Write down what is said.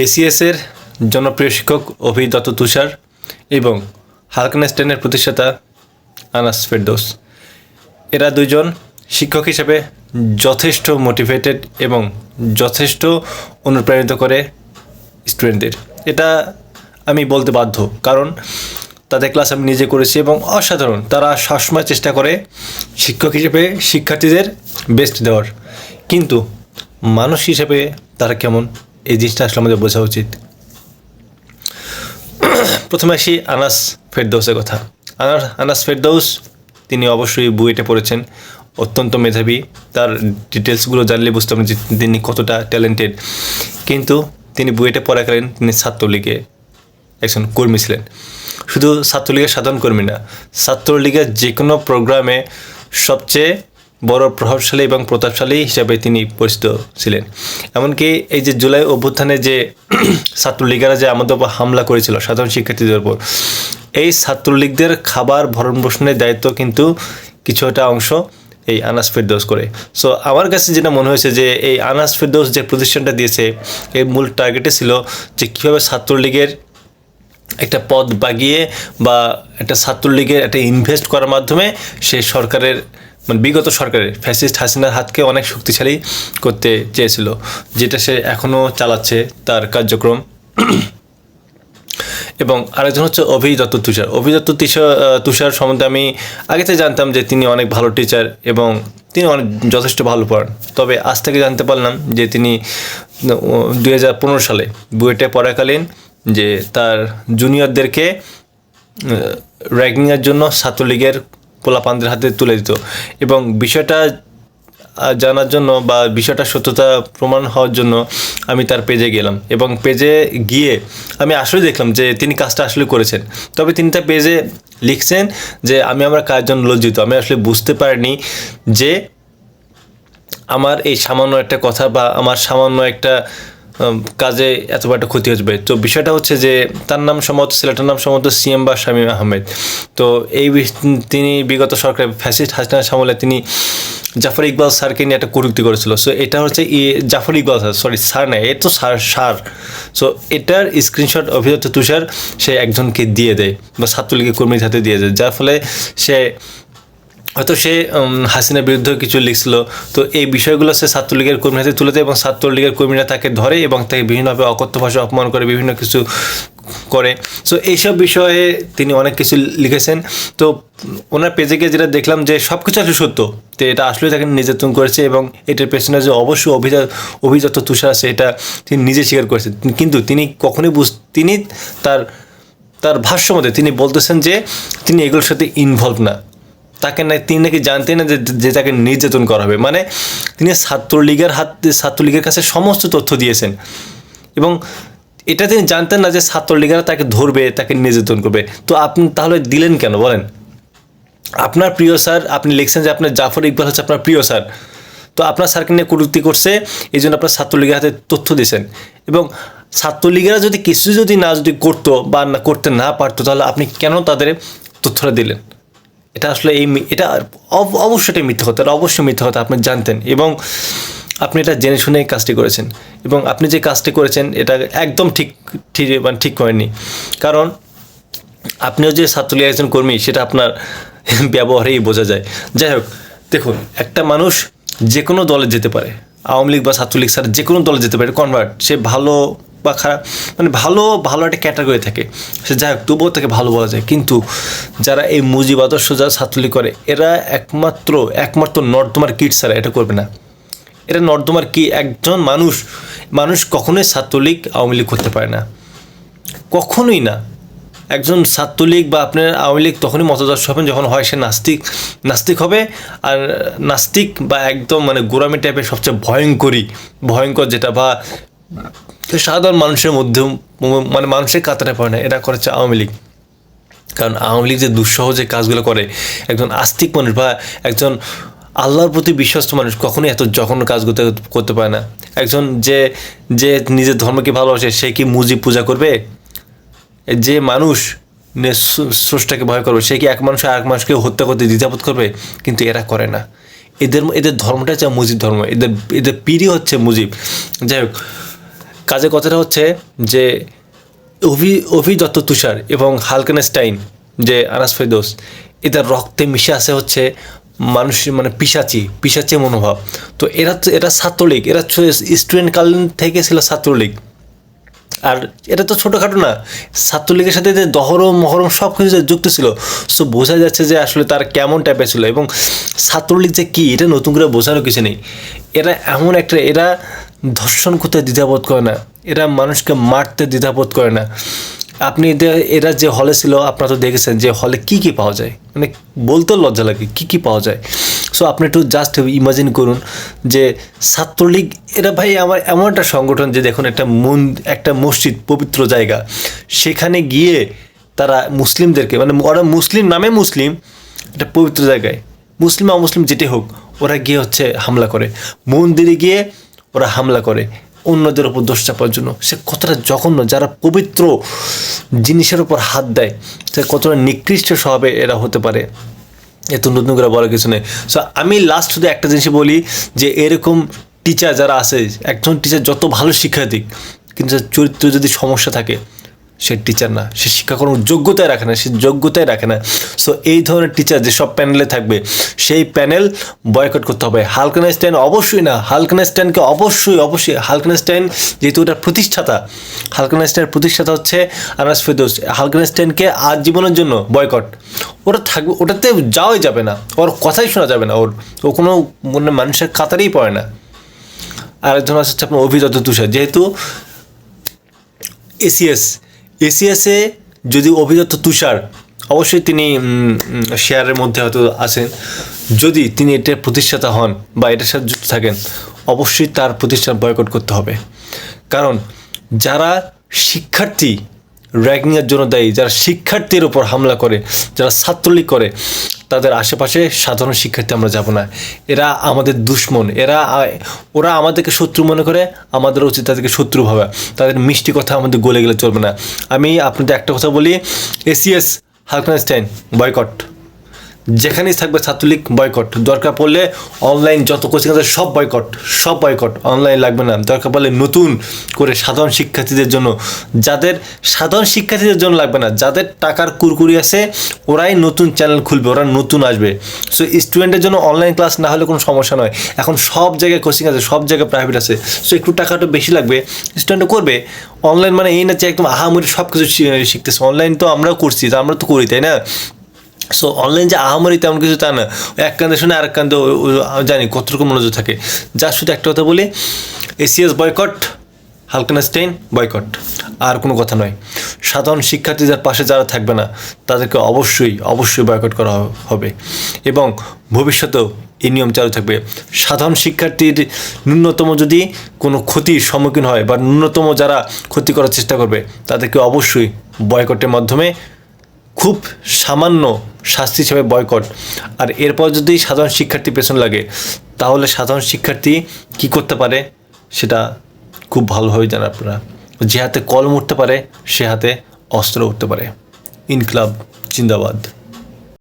এসিএসের জনপ্রিয় শিক্ষক অভি দত্ত তুষার এবং হালকানেস্টাইনের প্রতিষ্ঠাতা আনাস ফেরদৌস, এরা দুজন শিক্ষক হিসেবে যথেষ্ট মোটিভেটেড এবং যথেষ্ট অনুপ্রাণিত করে স্টুডেন্টদের। এটা আমি বলতে বাধ্য, কারণ তাদের ক্লাস আমি নিজে করেছি এবং অসাধারণ। তারা সবসময় চেষ্টা করে শিক্ষক হিসেবে শিক্ষার্থীদের বেস্ট দেওয়ার, কিন্তু মানুষ হিসেবে তারা কেমন এই জিনিসটা আসলে আমাদের বোঝা উচিত। প্রথমে আসি আনাস ফেরদৌসের কথা। আনাস ফেরদৌস তিনি অবশ্যই বুয়েটে পড়েছেন, অত্যন্ত মেধাবী। তার ডিটেলসগুলো জানলে বুঝতে পারেন যে তিনি কতটা ট্যালেন্টেড। কিন্তু তিনি বুয়েটে পড়াকালীন তিনি ছাত্রলীগে একজন কর্মী ছিলেন। শুধু ছাত্রলীগের সাধারণ কর্মী না, ছাত্রলীগের যে কোনো প্রোগ্রামে সবচেয়ে বড় প্রভাবশালী এবং প্রতাপশালী হিসাবে তিনি পরিচিত ছিলেন। এমনকি এই যে জুলাই অভ্যুত্থানে যে ছাত্রলীগেরা যে আমাদের উপর হামলা করেছিল সাধারণ শিক্ষার্থীদের উপর, এই ছাত্রলীগদের খাবার ভরণ পোষণের দায়িত্ব কিন্তু কিছুটা অংশ এই আনাস ফেরদৌস করে। সো আমার কাছে যেটা মনে হয়েছে যে এই আনাস ফেরদৌস যে প্রতিষ্ঠানটা দিয়েছে, এর মূল টার্গেটে ছিল যে কীভাবে ছাত্রলীগের একটা পদ বাগিয়ে বা একটা ছাত্রলীগের একটা ইনভেস্ট করার মাধ্যমে সে সরকারের বিগত সরকারের ফ্যাসিস্ট হাসিনার হাতকে অনেক শক্তিশালী করতে চেয়েছিল, যেটা সে এখনও চালাচ্ছে তার কার্যক্রম। এবং আরেকজন হচ্ছে অভি দত্ত তুষার। অভি দত্ত তুষার সম্বন্ধে আমি আগে থেকে জানতাম যে তিনি অনেক ভালো টিচার এবং তিনি অনেক যথেষ্ট ভালো পড়ান। তবে আজ থেকে জানতে পারলাম যে তিনি 2015 সালে বুয়েটে পড়াকালীন যে তার জুনিয়রদেরকে র্যাগিংয়ের জন্য ছাত্রলীগের পোলাপানদের হাতে তুলে দিত। এবং বিষয়টা জানার জন্য বা বিষয়টা সত্যতা প্রমাণ হওয়ার জন্য আমি তার পেজে গেলাম এবং পেজে গিয়ে আমি আসলে দেখলাম যে তিনি কাজটা আসলে করেছেন। তবে তিনি তার পেজে লিখছেন যে আমি আমার কাজের জন্য লজ্জিত, আমি আসলে বুঝতে পারিনি যে আমার এই সামান্য একটা কথা বা আমার সামান্য একটা কাজে এত বড় একটা ক্ষতি হচ্ছে। তো বিষয়টা হচ্ছে যে তার নাম সম্ভবত সিলেটের নাম সম্ভবত সিএম বা শামীম আহমেদ। তো তিনি বিগত সরকার ফ্যাসিস্ট হাসিনার আমলে তিনি জাফর ইকবাল স্যারকে নিয়ে একটা কটূক্তি করেছিল। সো এটা হচ্ছে Jafar Iqbal sir, sorry sir না, এ তো সার। সো এটার স্ক্রিনশট অভি দত্ত তুষার সে একজনকে দিয়ে দেয় বা ছাত্রলীগের কর্মীর হাতে দিয়ে দেয়, যার ফলে সে হয়তো সে হাসিনার বিরুদ্ধে কিছু লিখছিল। তো এই বিষয়গুলো সে ছাত্রলীগের কর্মীর হাতে তুলে দেয় এবং ছাত্রলীগের কর্মীরা তাকে ধরে এবং তাকে বিভিন্নভাবে অকথ্য ভাষা অপমান করে, বিভিন্ন কিছু করে। সো এইসব বিষয়ে তিনি অনেক কিছু লিখেছেন। তো ওনার পেজে গিয়ে যেটা দেখলাম যে সব কিছু আসলে সত্য, তো এটা আসলে তাকে নির্যাতন করেছে এবং এটার পেছনে যে অবশ্যই অভি দত্ত তুষার আছে এটা তিনি নিজে স্বীকার করেছেন। কিন্তু তিনি কখনোই তিনি তার ভাষ্য মতে তিনি বলতেছেন যে তিনি এগুলোর সাথে ইনভলভ না, তিনি নাকি জানতেন না যে তাকে নির্যাতন করা হবে। মানে তিনি ছাত্রলীগের কাছে সমস্ত তথ্য দিয়েছেন এবং এটা তিনি জানতেন না যে ছাত্রলীগেরা তাকে ধরবে, তাকে নির্যাতন করবে। তো আপনি তাহলে দিলেন কেন বলেন? আপনার প্রিয় স্যার, আপনি লিখছেন যে আপনার জাফর ইকবাল হচ্ছে আপনার প্রিয় স্যার, তো আপনার স্যারকে নিয়ে কটূক্তি করছে, এই জন্য আপনার ছাত্রলীগের হাতে তথ্য দিয়েছেন। এবং ছাত্রলীগেরা যদি কিছু যদি করতো বা করতে না পারতো, তাহলে আপনি কেন তাদের তথ্যটা দিলেন? এটা আসলে এটা অবশ্যই এটা মিথ্যা কথা, এটা অবশ্যই মিথ্যা কথা। আপনি জানতেন এবং আপনি এটা জেনে শুনে কাজটি করেছেন এবং আপনি যে কাজটি করেছেন এটা একদম ঠিক করেননি। কারণ আপনিও যে ছাত্রলীগের একজন কর্মী সেটা আপনার ব্যবহারেই বোঝা যায়। যাই হোক, দেখুন, একটা মানুষ যে কোনো দলে যেতে পারে, আওয়ামী লীগ বা ছাত্রলীগ ছাড়া যে কোনো দলে যেতে পারে, কনভার্ট, সে ভালো বা খারাপ ভালো একটা ক্যাটাগরি থাকে, সে যাই হোক তবুও তাকে ভালো বলা যায়। কিন্তু যারা এই মুজিব আদর্শ যারা ছাত্রলীগ করে, এরা একমাত্র নর্দমার কিট ছাড়া এটা করবে না। এটা নর্দমার কি একজন মানুষ কখনোই ছাত্রলীগ আওয়ামী লীগ করতে পারে না, কখনোই না। একজন ছাত্রলীগ বা আপনার আওয়ামী লীগ তখনই মতাদর্শ হবেন যখন হয় সে নাস্তিক হবে। আর নাস্তিক বা একদম গোড়ামি টাইপের সবচেয়ে ভয়ঙ্কর যেটা বা সাধারণ মানুষের মধ্যে মানুষের কাতারে পড়ে না, এটা করেছে আওয়ামী লীগ। কারণ আওয়ামী লীগ যে দুঃসহ যে কাজগুলো করে, একজন আস্তিক মানুষ বা একজন আল্লাহর প্রতি বিশ্বস্ত মানুষ কখনোই এত জঘন্য কাজ করতে পারে না। একজন যে নিজের ধর্মকে ভালোবাসে সে কি মুজিব পূজা করবে? যে মানুষ স্রষ্টাকে ভয় করবে সে কি এক মানুষ আরেক মানুষকে হত্যা করতে দ্বিধাবোধ করবে? কিন্তু এরা করে না। এদের ধর্মটা হচ্ছে মুজিব ধর্ম, এদের পীরই হচ্ছে মুজিব। যাই হোক, কাজের কথাটা হচ্ছে যে অভি দত্ত তুষার এবং হালকেনস্টাইন যে আনাস ফেরদৌস, এদের রক্তে মিশে আছে হচ্ছে মানুষের মানে পিশাচি মনোভাব। তো এরা ছাত্রলীগ, এরা স্টুডেন্ট কাল থেকে ছিল ছাত্রলীগ। আর এটা তো ছোটোখাটো না, ছাত্রলীগের সাথে যে মহরম সব কিছু যুক্ত ছিল। সো বোঝা যাচ্ছে যে আসলে তার কেমন টাইপের ছিল। এবং ছাত্রলীগ যে কী এটা নতুন করে বোঝানোর কিছু নেই। এরা এমন একটা, এরা ধর্ষণ করতে দ্বিধাবোধ করে না, এরা মানুষকে মারতে দ্বিধাবোধ করে না। আপনি এরা যে হলে ছিল আপনারা তো দেখেছেন যে হলে কী পাওয়া যায়, মানে বলতেও লজ্জা লাগে কী পাওয়া যায়। সো আপনি একটু জাস্ট ইমাজিন করুন যে ছাত্রলীগ এরা ভাই আমার এমন একটা সংগঠন যে দেখুন একটা মসজিদ, পবিত্র জায়গা, সেখানে গিয়ে তারা মুসলিমদেরকে, মানে ওরা মুসলিম নামে মুসলিম, একটা পবিত্র জায়গায় মুসলিম অমুসলিম যেটাই হোক, ওরা গিয়ে হচ্ছে হামলা করে, মন্দিরে গিয়ে ওরা হামলা করে অন্যদের ওপর দোষ চাপার জন্য। সে কতটা জঘন্য, যারা পবিত্র জিনিসের ওপর হাত দেয় সে কতটা নিকৃষ্ট স্বভাবে এরা হতে পারে, এত নতুন করে বলার কিছু নেই। সো আমি লাস্ট শুধু একটা জিনিস বলি যে এরকম টিচার যারা আছে, একজন টিচার যত ভালো শিক্ষা দিক, কিন্তু চরিত্র যদি সমস্যা থাকে সে টিচার না, সে শিক্ষা কোনো যোগ্যতায় রাখে না। সো এই ধরনের টিচার যেসব প্যানেলে থাকবে সেই প্যানেল বয়কট করতে হবে। হালকেনস্টাইন অবশ্যই না, হালকেনস্টাইনকে অবশ্যই হালকেনস্টাইন যেহেতু ওটার প্রতিষ্ঠাতা, হালকেনস্টাইনের প্রতিষ্ঠাতা হচ্ছে আনাস ফেরদৌস, হালকেনস্টাইনকে আজীবনের জন্য বয়কট। ওরা থাকবে, ওটাতে যাওয়াই যাবে না, ওর কথাই শোনা যাবে না, ও কোনো মানে মানুষের কাতারেই পড়ে না। আরেকজন আছে আপনার অভি দত্ত তুষার, যেহেতু এসিএসে যদি অভি দত্ত তুষার, অবশ্যই তিনি শেয়ারের মধ্যে হয়তো আছেন, যদি তিনি এটার প্রতিষ্ঠাতা হন বা এটার সাথে যুক্ত থাকেন, অবশ্যই তার প্রতিষ্ঠান বয়কট করতে হবে। কারণ যারা শিক্ষার্থী র্যাগিংয়ের জন্য দায়ী, যারা শিক্ষার্থীর ওপর হামলা করে, যারা ছাত্রলীগ করে, তাদের আশেপাশে সাধারণ শিক্ষার্থী আমরা যাব না। এরা আমাদের দুশ্মন, ওরা আমাদেরকে শত্রু মনে করে, আমাদের উচিত তাদেরকে শত্রু ভাবা। তাদের মিষ্টি কথা আমাদের গলে গেলে চলবে না। আমি আপনাদের একটা কথা বলি, এসিএস হালকেনস্টাইন বয়কট, যেখানেই থাকবে ছাত্রলীগ বয়কট। দরকার পড়লে অনলাইন যত কোচিং আছে সব বয়কট, অনলাইন লাগবে না। দরকার পড়লে নতুন করে সাধারণ শিক্ষার্থীদের জন্য লাগবে না, যাদের টাকার কুরকুরি আছে ওরাই নতুন চ্যানেল খুলবে, ওরা নতুন আসবে। সো স্টুডেন্টের জন্য অনলাইন ক্লাস না হলে কোনো সমস্যা নয়। এখন সব জায়গায় কোচিং আছে, সব জায়গায় প্রাইভেট আছে, সো একটু টাকাটা বেশি লাগবে, স্টুডেন্টও করবে। অনলাইন মানে এই না যে একদম আহামরি সব কিছু শিখতেছে, অনলাইন তো আমরাও করছি, আমরা তো করি, তাই না? সো অনলাইন যে আহামরি তেমন কিছু তা না, এক কান্দে শুনে আরেক কান্দে জানি কতটুকু মনোযোগ থাকে। যা শুধু একটা কথা বলি, এসিএস বয়কট, হালকেনস্টাইন বয়কট, আর কোনো কথা নয়। সাধারণ শিক্ষার্থীদের পাশে যারা থাকবে না তাদেরকে অবশ্যই বয়কট করা হবে, এবং ভবিষ্যতেও এই নিয়ম চালু থাকবে। সাধারণ শিক্ষার্থীর ন্যূনতম যদি কোনো ক্ষতির সম্মুখীন হয় বা ন্যূনতম যারা ক্ষতি করার চেষ্টা করবে তাদেরকে অবশ্যই বয়কটের মাধ্যমে, খুব সামান্য শাস্তি হিসেবে বয়কট। আর এরপর যদি সাধারণ শিক্ষার্থী পেছন লাগে, তাহলে সাধারণ শিক্ষার্থী কি করতে পারে সেটা খুব ভালোভাবে জানেন আপনারা। যে হাতে কলম উঠতে পারে সে হাতে অস্ত্র উঠতে পারে। ইনকলাব জিন্দাবাদ।